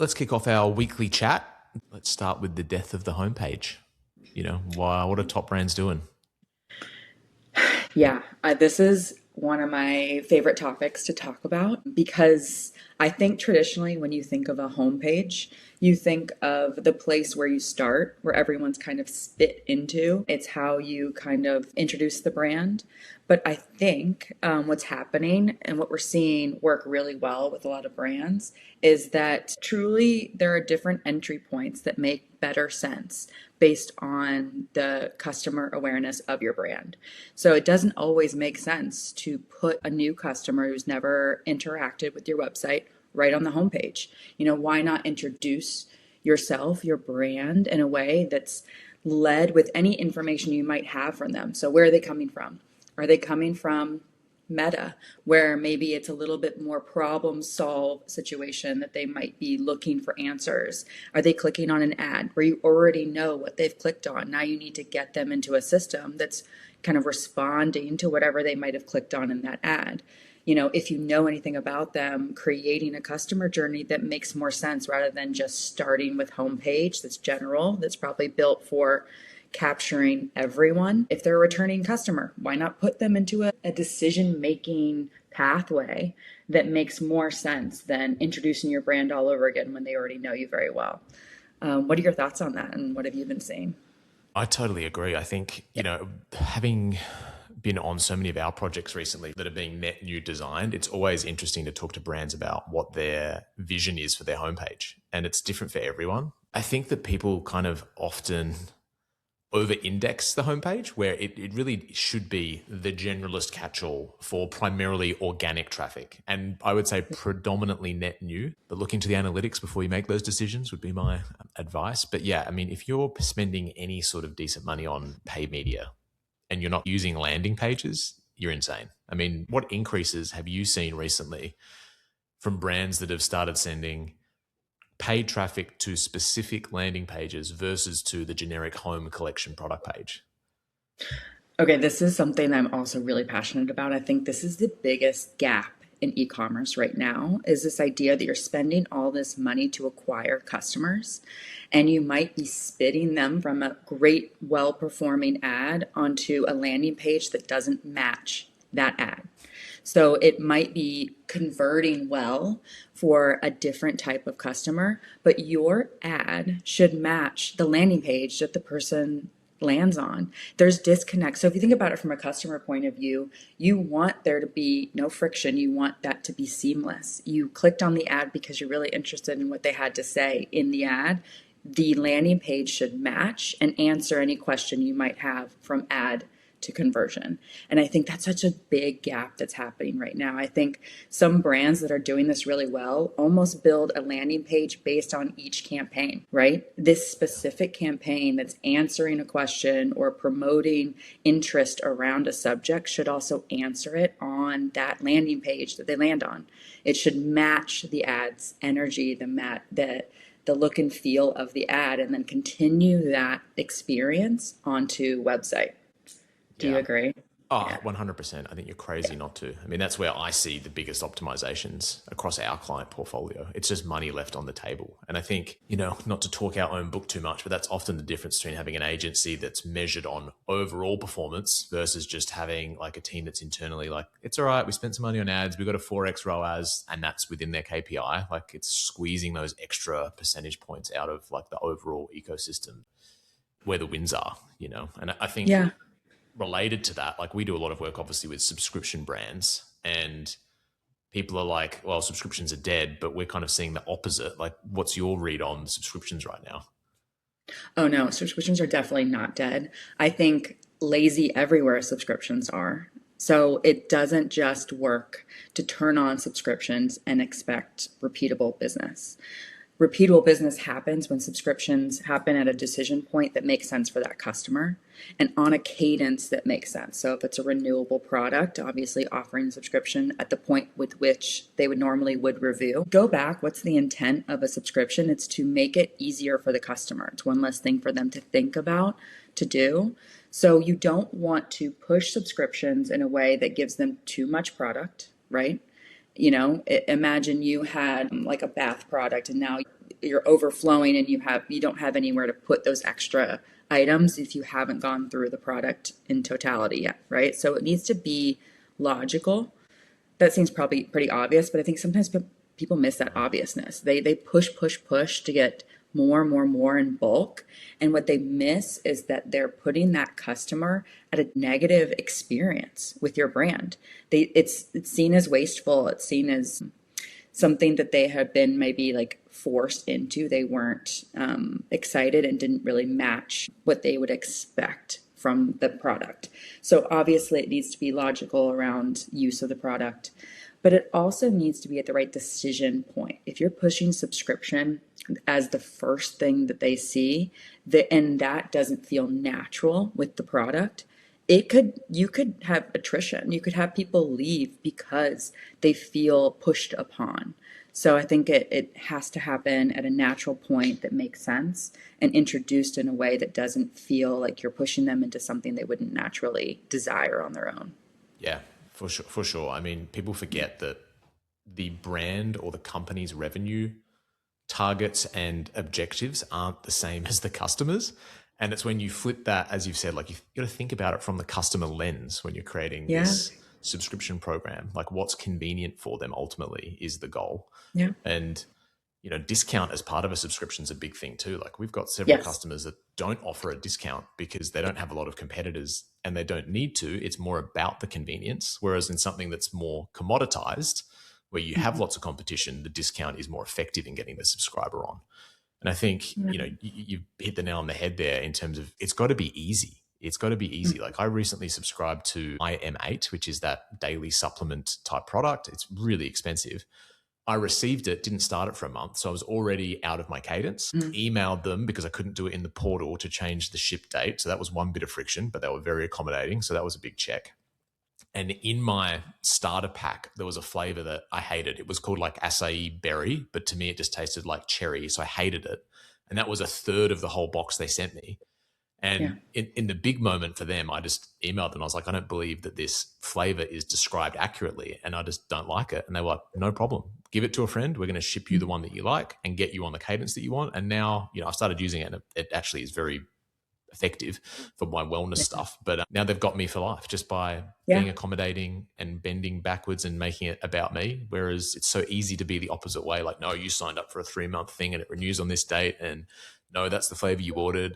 Let's kick off our weekly chat. Let's start with the death of the homepage. What are top brands doing? Yeah, this is one of my favorite topics to talk about because I think traditionally when you think of a homepage, you think of the place where you start, where everyone's kind of spit into. It's how you kind of introduce the brand. But I think what's happening and what we're seeing work really well with a lot of brands is that truly there are different entry points that make better sense based on the customer awareness of your brand. So it doesn't always make sense to put a new customer who's never interacted with your website right on the homepage. Why not introduce yourself, your brand, in a way that's led with any information you might have from them? So where are they coming from? Are they coming from Meta, where maybe it's a little bit more problem solve situation that they might be looking for answers? Are they clicking on an ad where you already know what they've clicked on? Now you need to get them into a system that's kind of responding to whatever they might have clicked on in that ad. If you know anything about them, creating a customer journey that makes more sense rather than just starting with homepage that's general, that's probably built for capturing everyone. If they're a returning customer, why not put them into a decision-making pathway that makes more sense than introducing your brand all over again when they already know you very well? What are your thoughts on that, and what have you been seeing? I totally agree. I think, having been on so many of our projects recently that are being net new designed, it's always interesting to talk to brands about what their vision is for their homepage. And it's different for everyone. I think that people kind of often over-index the homepage, where it really should be the generalist catch-all for primarily organic traffic. And I would say predominantly net new, but look into the analytics before you make those decisions would be my advice. But yeah, if you're spending any sort of decent money on paid media and you're not using landing pages, you're insane. What increases have you seen recently from brands that have started sending paid traffic to specific landing pages versus to the generic home collection product page? Okay, this is something I'm also really passionate about. I think this is the biggest gap in e-commerce right now, is this idea that you're spending all this money to acquire customers and you might be spitting them from a great, well-performing ad onto a landing page that doesn't match that ad. So it might be converting well for a different type of customer, but your ad should match the landing page that the person lands on. There's disconnect. So if you think about it from a customer point of view, you want there to be no friction. You want that to be seamless. You clicked on the ad because you're really interested in what they had to say in the ad. The landing page should match and answer any question you might have from ad to conversion. And I think that's such a big gap that's happening right now. I think some brands that are doing this really well almost build a landing page based on each campaign, right? This specific campaign that's answering a question or promoting interest around a subject should also answer it on that landing page that they land on. It should match the ad's energy, the look and feel of the ad, and then continue that experience onto website. Do you agree? Oh, Yeah. 100%. I think you're crazy not to. That's where I see the biggest optimizations across our client portfolio. It's just money left on the table. And I think, not to talk our own book too much, but that's often the difference between having an agency that's measured on overall performance versus just having like a team that's internally like, it's all right, we spent some money on ads, we got a 4x ROAS, and that's within their KPI. Like it's squeezing those extra percentage points out of like the overall ecosystem where the wins are, And I think Yeah. related to that, like we do a lot of work obviously with subscription brands, and people are like, well, subscriptions are dead, but we're kind of seeing the opposite. Like, what's your read on subscriptions right now? Oh no, subscriptions are definitely not dead. I think lazy everywhere subscriptions are. So it doesn't just work to turn on subscriptions and expect repeatable business. Repeatable business happens when subscriptions happen at a decision point that makes sense for that customer and on a cadence that makes sense. So if it's a renewable product, obviously offering a subscription at the point with which they would review. Go back, what's the intent of a subscription? It's to make it easier for the customer. It's one less thing for them to think about, to do. So you don't want to push subscriptions in a way that gives them too much product, right? Imagine you had like a bath product and now you're overflowing and you don't have anywhere to put those extra items if you haven't gone through the product in totality yet, right? So it needs to be logical. That seems probably pretty obvious, but I think sometimes people miss that obviousness. They push to get more in bulk. And what they miss is that they're putting that customer at a negative experience with your brand. It's seen as wasteful. It's seen as something that they have been maybe like forced into. They weren't excited and didn't really match what they would expect from the product. So obviously it needs to be logical around use of the product, but it also needs to be at the right decision point. If you're pushing subscription as the first thing that they see, and that doesn't feel natural with the product, you could have attrition. You could have people leave because they feel pushed upon. So I think it has to happen at a natural point that makes sense and introduced in a way that doesn't feel like you're pushing them into something they wouldn't naturally desire on their own. Yeah, for sure. For sure. I mean, people forget that the brand or the company's revenue targets and objectives aren't the same as the customers. And it's when you flip that, as you've said, like you've got to think about it from the customer lens when you're creating this subscription program. Like what's convenient for them ultimately is the goal. Yeah. And, discount as part of a subscription is a big thing too. Like we've got several customers that don't offer a discount because they don't have a lot of competitors and they don't need to. It's more about the convenience. Whereas in something that's more commoditized, where you have lots of competition, the discount is more effective in getting the subscriber on. And I think, you hit the nail on the head there in terms of it's got to be easy. It's got to be easy. Like I recently subscribed to IM8, which is that daily supplement type product. It's really expensive. I received it, didn't start it for a month. So I was already out of my cadence, emailed them because I couldn't do it in the portal to change the ship date. So that was one bit of friction, but they were very accommodating. So that was a big check. And in my starter pack, there was a flavor that I hated. It was called like acai berry, but to me, it just tasted like cherry. So I hated it. And that was a third of the whole box they sent me. And in the big moment for them, I just emailed them. I was like, I don't believe that this flavor is described accurately and I just don't like it. And they were like, no problem. Give it to a friend. We're going to ship you the one that you like and get you on the cadence that you want. And now, I've started using it and it actually is very effective for my wellness stuff. But now they've got me for life just by being accommodating and bending backwards and making it about me. Whereas it's so easy to be the opposite way. Like, no, you signed up for a 3-month thing and it renews on this date. And no, that's the flavor you ordered.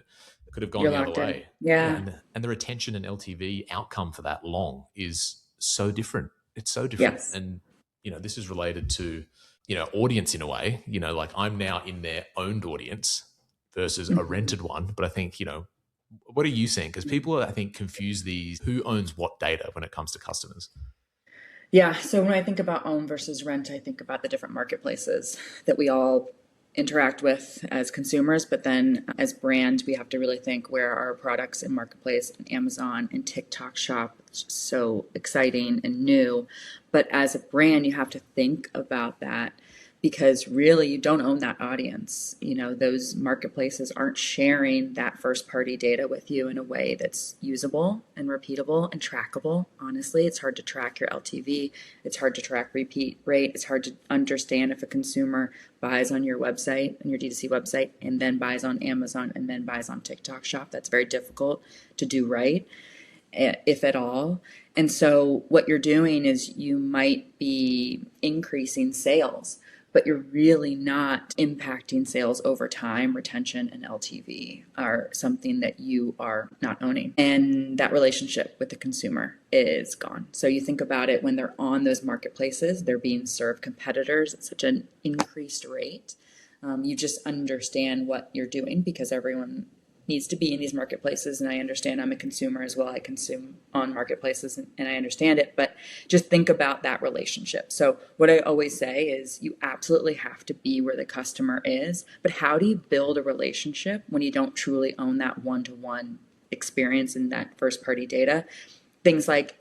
It could have gone the other way. Yeah. And the retention and LTV outcome for that long is so different. It's so different. Yes. And, this is related to, audience in a way, like I'm now in their owned audience versus a rented one. But I think, what are you saying? Because people, I think, confuse these who owns what data when it comes to customers. Yeah. So when I think about own versus rent, I think about the different marketplaces that we all interact with as consumers, but then as brand, we have to really think where our products in marketplace and Amazon and TikTok shop. It's just so exciting and new. But as a brand, you have to think about that because really you don't own that audience. Those marketplaces aren't sharing that first party data with you in a way that's usable and repeatable and trackable. Honestly, it's hard to track your LTV. It's hard to track repeat rate. It's hard to understand if a consumer buys on your website, on your D2C website, and then buys on Amazon and then buys on TikTok shop. That's very difficult to do right, if at all. And so what you're doing is you might be increasing sales, but you're really not impacting sales over time. Retention and LTV are something that you are not owning. And that relationship with the consumer is gone. So you think about it when they're on those marketplaces, they're being served competitors at such an increased rate. You just understand what you're doing because everyone needs to be in these marketplaces. And I understand I'm a consumer as well. I consume on marketplaces and I understand it, but just think about that relationship. So what I always say is you absolutely have to be where the customer is, but how do you build a relationship when you don't truly own that one-to-one experience in that first party data? Things like,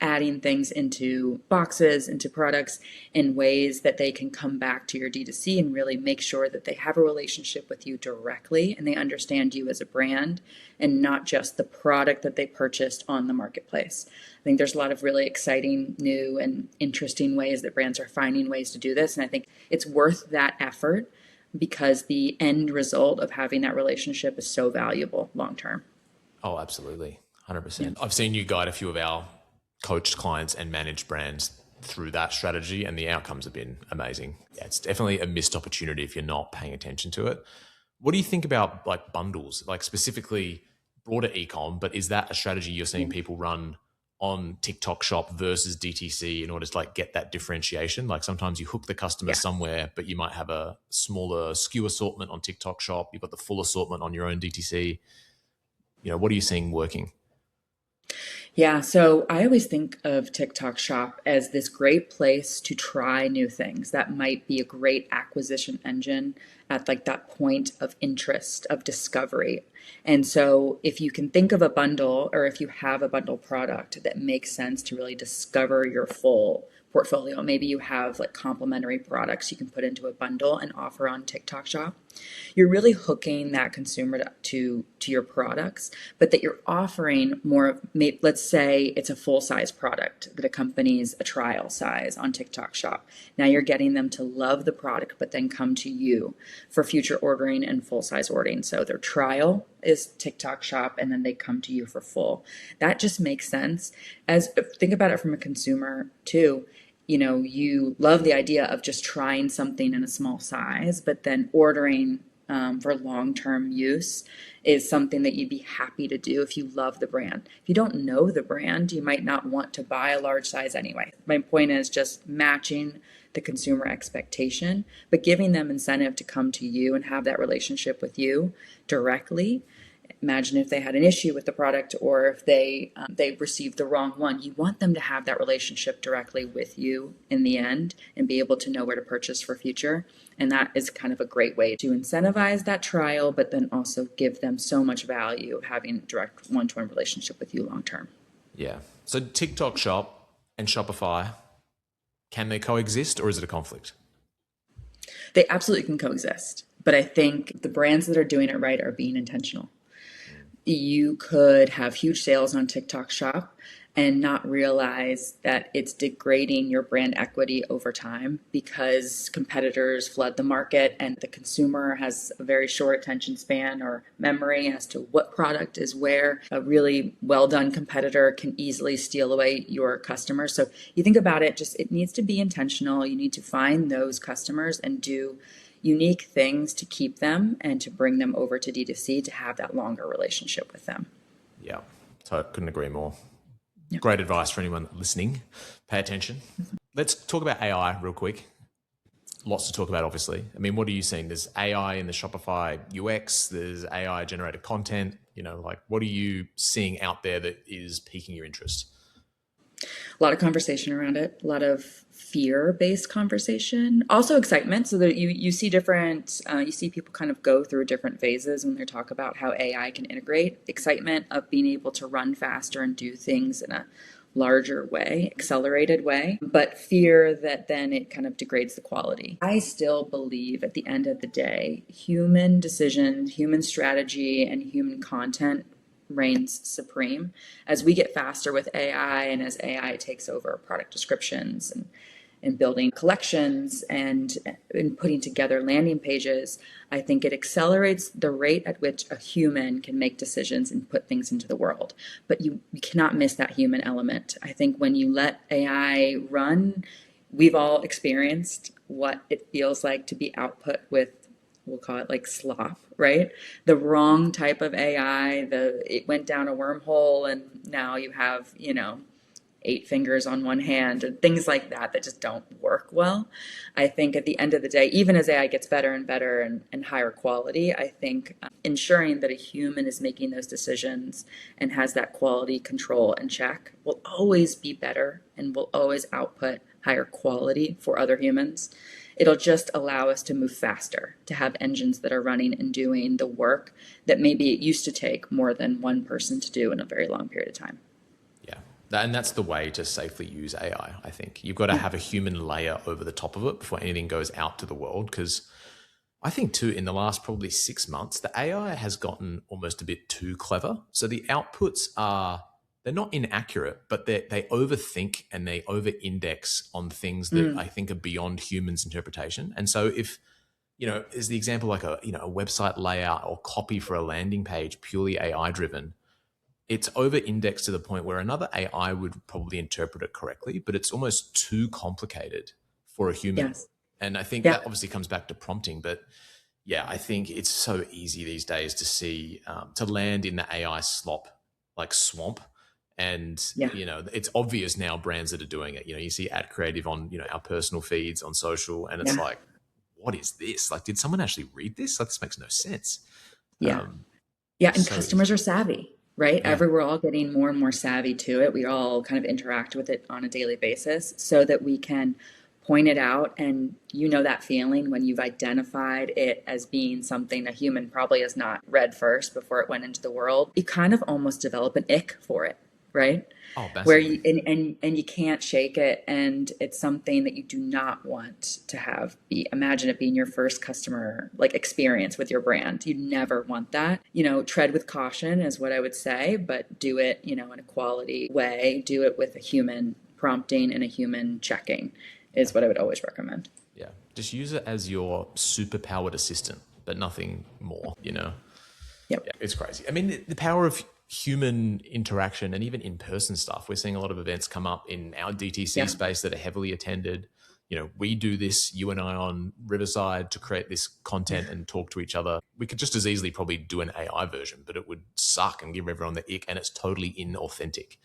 adding things into boxes, into products in ways that they can come back to your D2C and really make sure that they have a relationship with you directly and they understand you as a brand and not just the product that they purchased on the marketplace. I think there's a lot of really exciting, new and interesting ways that brands are finding ways to do this. And I think it's worth that effort because the end result of having that relationship is so valuable long term. Oh, absolutely. Yeah. 100%. I've seen you guide a few of our coached clients and managed brands through that strategy, and the outcomes have been amazing. Yeah, it's definitely a missed opportunity if you're not paying attention to it. What do you think about like bundles, like specifically broader ecom, but is that a strategy you're seeing people run on TikTok shop versus DTC in order to like get that differentiation? Like sometimes you hook the customer Yeah. somewhere, but you might have a smaller SKU assortment on TikTok shop. You've got the full assortment on your own DTC. What are you seeing working? Yeah, so I always think of TikTok Shop as this great place to try new things. That might be a great acquisition engine at like that point of interest, of discovery. And so if you can think of a bundle or if you have a bundle product that makes sense to really discover your full portfolio, maybe you have like complementary products you can put into a bundle and offer on TikTok Shop. You're really hooking that consumer to your products, but that you're offering more of, let's say it's a full size product that accompanies a trial size on TikTok Shop. Now you're getting them to love the product, but then come to you for future ordering and full size ordering. So their trial is TikTok Shop, and then they come to you for full. That just makes sense. As think about it from a consumer too. You love the idea of just trying something in a small size, but then ordering for long-term use is something that you'd be happy to do if you love the brand. If you don't know the brand, you might not want to buy a large size anyway. My point is just matching the consumer expectation, but giving them incentive to come to you and have that relationship with you directly. Imagine if they had an issue with the product or if they received the wrong one. You want them to have that relationship directly with you in the end and be able to know where to purchase for future. And that is kind of a great way to incentivize that trial, but then also give them so much value of having a direct one-to-one relationship with you long term. Yeah. So TikTok shop and Shopify, can they coexist or is it a conflict? They absolutely can coexist. But I think the brands that are doing it right are being intentional. You could have huge sales on TikTok Shop and not realize that it's degrading your brand equity over time because competitors flood the market and the consumer has a very short attention span or memory as to what product is where. A really well done competitor can easily steal away your customers. So you think about it, it needs to be intentional. You need to find those customers and do unique things to keep them and to bring them over to D2C to have that longer relationship with them. Yeah, so I couldn't agree more. Yeah. Great advice for anyone listening. Pay attention. Let's talk about AI real quick. Lots to talk about, obviously. I mean, what are you seeing? There's AI in the Shopify UX, there's AI generated content. What are you seeing out there that is piquing your interest? A lot of conversation around it, a lot of fear-based conversation, also excitement. So that you see you see people kind of go through different phases when they talk about how AI can integrate. Excitement of being able to run faster and do things in a larger way, accelerated way, but fear that then it kind of degrades the quality. I still believe at the end of the day, human decision, human strategy, and human content reigns supreme. As we get faster with AI and as AI takes over product descriptions and building collections and putting together landing pages, I think it accelerates the rate at which a human can make decisions and put things into the world. But you cannot miss that human element. I think when you let AI run, we've all experienced what it feels like to be output with, we'll call it like slop, right? The wrong type of AI, it went down a wormhole and now you have, 8 fingers on one hand and things like that just don't work well. I think at the end of the day, even as AI gets better and better and higher quality, I think ensuring that a human is making those decisions and has that quality control and check will always be better and will always output higher quality for other humans. It'll just allow us to move faster, to have engines that are running and doing the work that maybe it used to take more than one person to do in a very long period of time. Yeah. And that's the way to safely use AI, I think. You've got to have a human layer over the top of it before anything goes out to the world. Because I think too, in the last probably 6 months, the AI has gotten almost a bit too clever. So the outputs they're not inaccurate, but they overthink and they over-index on things that I think are beyond humans' interpretation. And so if is the example like a website layout or copy for a landing page purely AI driven. It's over indexed to the point where another AI would probably interpret it correctly, but it's almost too complicated for a human. Yes. And I think Yeah. that obviously comes back to prompting, but yeah, I think it's so easy these days to see to land in the AI slop like swamp. And Yeah. it's obvious now brands that are doing it. You see ad creative on our personal feeds on social, and it's Yeah. like, what is this? Like, did someone actually read this? Like, this makes no sense. Yeah. Um, Yeah. And so easy. customers are savvy, right? Yeah, We're all getting more and more savvy to it. We all kind of interact with it on a daily basis so that we can point it out. And that feeling when you've identified it as being something a human probably has not read first before it went into the world. You kind of almost develop an ick for it, right? oh, Where massively. you and you can't shake it, and it's something that you do not want to have be imagine it being your first customer like experience with your brand. You never want that. Tread with caution is what I would say, but do it in a quality way. Do it with a human prompting and a human checking Yeah, is what I would always recommend. yeah. Just use it as your superpowered assistant, but nothing more. Yep. Yeah, it's crazy. I mean, the power of human interaction and even in-person stuff. We're seeing a lot of events come up in our DTC Yeah. space that are heavily attended. We do this, you and I on Riverside, to create this content and talk to each other. We could just as easily probably do an AI version, but it would suck and give everyone the ick, and it's totally inauthentic.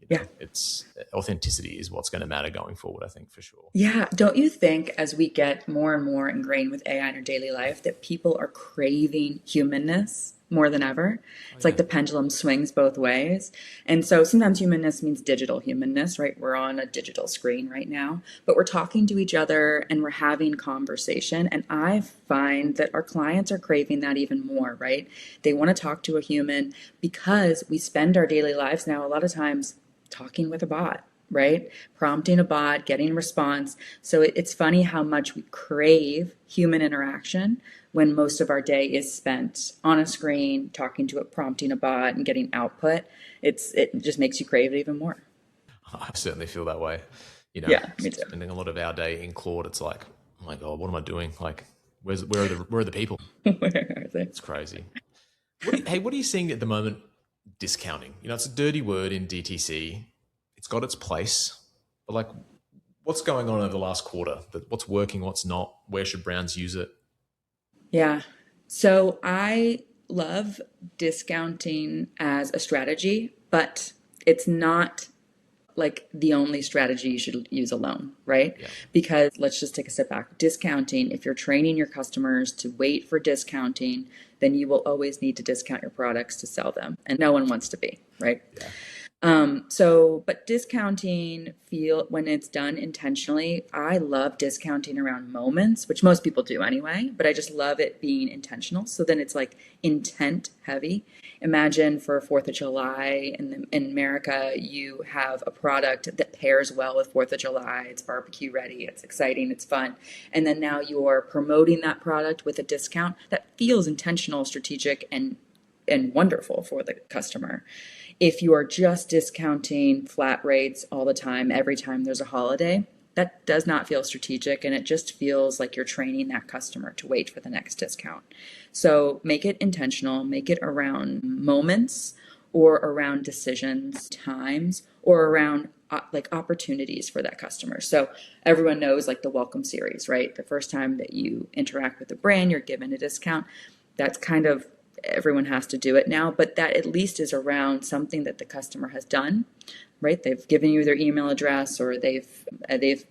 Yeah. It's authenticity is what's going to matter going forward, I think, for sure. Yeah, don't you think as we get more and more ingrained with AI in our daily life that people are craving humanness more than ever? Oh, It's like yeah. the pendulum swings both ways. And so sometimes humanness means digital humanness, right? We're on a digital screen right now, but we're talking to each other and we're having conversation. And I find that our clients are craving that even more, right? They want to talk to a human because we spend our daily lives now a lot of times talking with a bot, right? Prompting a bot, getting a response. So it's funny how much we crave human interaction when most of our day is spent on a screen, talking to it, prompting a bot, and getting output. It just makes you crave it even more. I certainly feel that way. Yeah, me too. Spending a lot of our day in Claude, it's like, oh my God, what am I doing? Like, where are the people? Where are they? It's crazy. What are you seeing at the moment? Discounting. It's a dirty word in DTC. It's got its place, but like, what's going on over the last quarter? What's working? What's not? Where should brands use it? Yeah. So I love discounting as a strategy, but it's not like the only strategy you should use alone, right? Yeah, Because let's just take a step back. Discounting, if you're training your customers to wait for discounting, then you will always need to discount your products to sell them. And no one wants to be, right? yeah, But discounting when it's done intentionally, I love discounting around moments, which most people do anyway, but I just love it being intentional. So then it's like intent heavy. Imagine for 4th of July in America, you have a product that pairs well with 4th of July. It's barbecue ready, it's exciting, it's fun. And then now you're promoting that product with a discount that feels intentional, strategic, and wonderful for the customer. If you are just discounting flat rates all the time, every time there's a holiday, that does not feel strategic, and it just feels like you're training that customer to wait for the next discount. So make it intentional, make it around moments or around decisions, times, or around like opportunities for that customer. So everyone knows like the welcome series, right? The first time that you interact with the brand, you're given a discount. That's kind of everyone has to do it now, but that at least is around something that the customer has done, right? They've given you their email address, or they've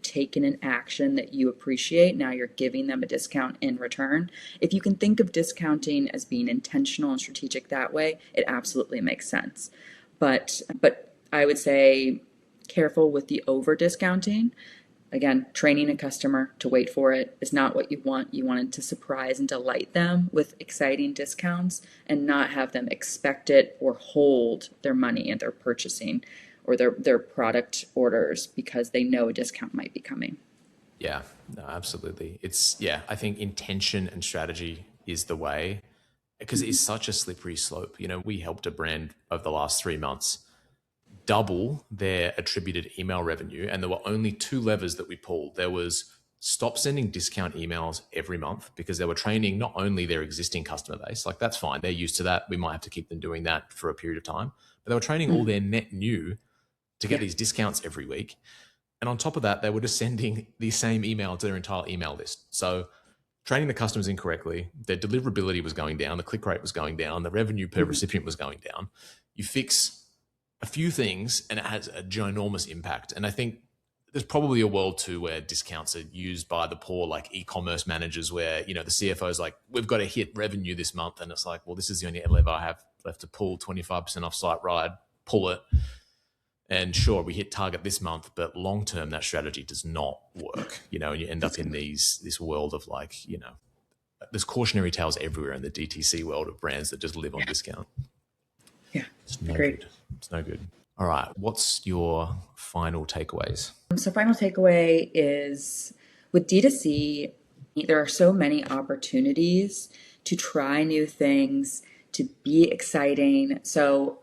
taken an action that you appreciate. Now you're giving them a discount in return. If you can think of discounting as being intentional and strategic that way, it absolutely makes sense. But I would say careful with the over discounting. Again, training a customer to wait for it is not what you want. You wanted to surprise and delight them with exciting discounts and not have them expect it or hold their money and their purchasing or their product orders because they know a discount might be coming. yeah. No, absolutely. I think intention and strategy is the way, because it's such a slippery slope. We helped a brand over the last 3 months double their attributed email revenue, and there were only two levers that we pulled. There was stop sending discount emails every month, because they were training not only their existing customer base, like that's fine, they're used to that. We might have to keep them doing that for a period of time, but they were training all their net new to get these discounts every week. And on top of that, they were just sending the same email to their entire email list. So training the customers incorrectly, their deliverability was going down, the click rate was going down, the revenue per recipient was going down. You fix a few things and it has a ginormous impact. And I think there's probably a world too where discounts are used by the poor, like e-commerce managers, where, you know, the CFO is like, we've got to hit revenue this month. And it's like, well, this is the only lever I have left to pull, 25% off site ride, pull it. And sure, we hit target this month, but long term, that strategy does not work, you know, and you end up in this world of like, you know, there's cautionary tales everywhere in the DTC world of brands that just live on discount. Yeah, it's no great. good. It's no good. All right, what's your final takeaways? So final takeaway is with D2C, there are so many opportunities to try new things, to be exciting. So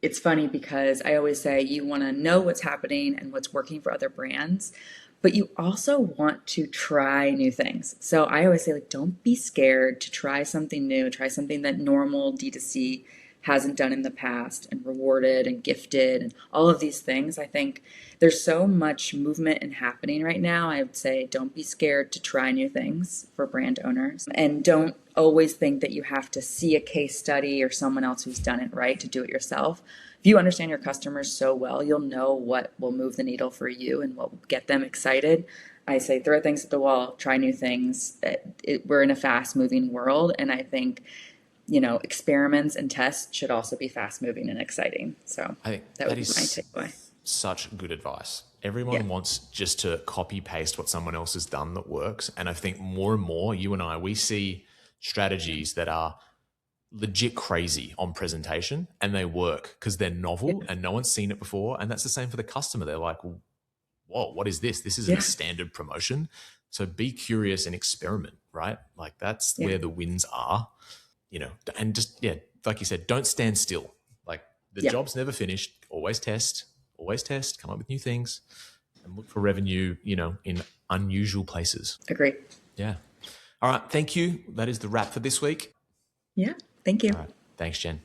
it's funny because I always say you want to know what's happening and what's working for other brands, but you also want to try new things. So I always say, like, don't be scared to try something new, try something that normal D2C hasn't done in the past, and rewarded and gifted and all of these things. I think there's so much movement and happening right now. I would say don't be scared to try new things for brand owners, and don't always think that you have to see a case study or someone else who's done it right to do it yourself. If you understand your customers so well, you'll know what will move the needle for you and what will get them excited. I say throw things at the wall, try new things. We're in a fast moving world, and I think, you know, experiments and tests should also be fast moving and exciting. So I think that would be my takeaway. Such good advice. Everyone wants just to copy paste what someone else has done that works. And I think more and more, you and I, we see strategies that are legit crazy on presentation and they work because they're novel and no one's seen it before. And that's the same for the customer. They're like, well, whoa, what is this? This isn't a standard promotion. So be curious and experiment, right? Like that's where the wins are. You know, and just, like you said, don't stand still. Like the job's never finished. Always test, come up with new things and look for revenue, you know, in unusual places. Agree. Yeah. All right. Thank you. That is the wrap for this week. Yeah. Thank you. All right. Thanks, Jen.